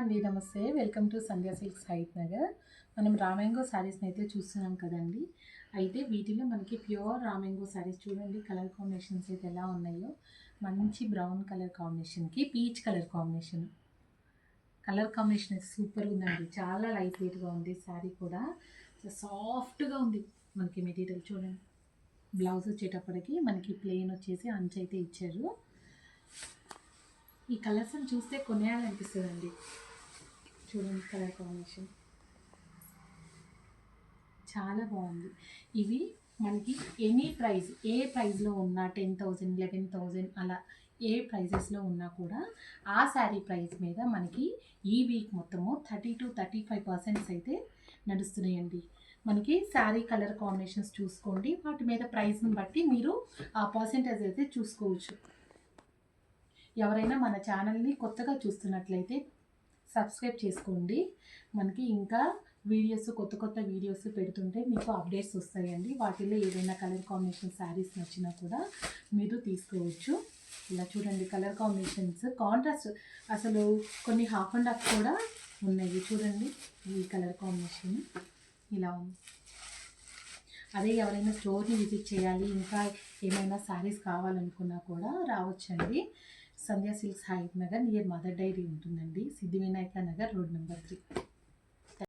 అండి నమస్తే. Welcome to Sandhya silks హైట్ నగర్. మనం రామాంగో శారీస్ని అయితే చూస్తున్నాం కదండి. అయితే వీటిలో మనకి ప్యూర్ రామాంగో శారీస్ చూడండి, కలర్ కాంబినేషన్స్ అయితే ఎలా ఉన్నాయో. మంచి బ్రౌన్ కలర్ కాంబినేషన్కి peach colour combination. Colour combination అయితే సూపర్ ఉందండి. చాలా లైట్ వెయిట్గా ఉంది శారీ కూడా. సాఫ్ట్గా ఉంది. మనకి మెటీరియల్ చూడండి. బ్లౌజ్ వచ్చేటప్పటికి మనకి ప్లెయిన్ వచ్చేసి అంచు అయితే ఇచ్చారు. ఈ కలర్స్ని చూస్తే కొనేయాలనిపిస్తుందండి. చూడండి కలర్ కాంబినేషన్ చాలా బాగుంది. ఇవి మనకి ఎనీ ప్రైస్, ఏ ప్రైస్లో ఉన్నా 10,000 11,000 అలా ఏ ప్రైజెస్లో ఉన్నా కూడా ఆ శారీ ప్రైస్ మీద మనకి ఈ వీక్ మొత్తము 30-35% అయితే నడుస్తున్నాయండి. మనకి శారీ కలర్ కాంబినేషన్స్ చూసుకోండి, వాటి మీద ప్రైస్ని బట్టి మీరు ఆ పర్సెంటేజ్ అయితే చూసుకోవచ్చు. ఎవరైనా మన ఛానల్ని కొత్తగా చూస్తున్నట్లయితే సబ్స్క్రైబ్ చేసుకోండి. మనకి ఇంకా వీడియోస్, కొత్త వీడియోస్ పెడుతుంటే మీకు అప్డేట్స్ వస్తాయండి. వాటిలో ఏదైనా కలర్ కాంబినేషన్ శారీస్ నచ్చినా కూడా మీరు తీసుకోవచ్చు. ఇలా చూడండి కలర్ కాంబినేషన్స్ కాంట్రాస్ట్, అసలు కొన్ని హాఫ్ అండ్ హాఫ్ కూడా ఉన్నాయి. చూడండి ఈ కలర్ కాంబినేషన్ ఇలా ఉంది. అదే ఎవరైనా స్టోర్ని విజిట్ చేయాలి, ఇంకా ఏమైనా శారీస్ కావాలనుకున్నా కూడా రావచ్చండి. సంధ్యా సిల్క్స్ హైట్ నగర్ నియర్ మదర్ డైరీ ఉంటుందండి. Siddhivinayaka Nagar road number 3.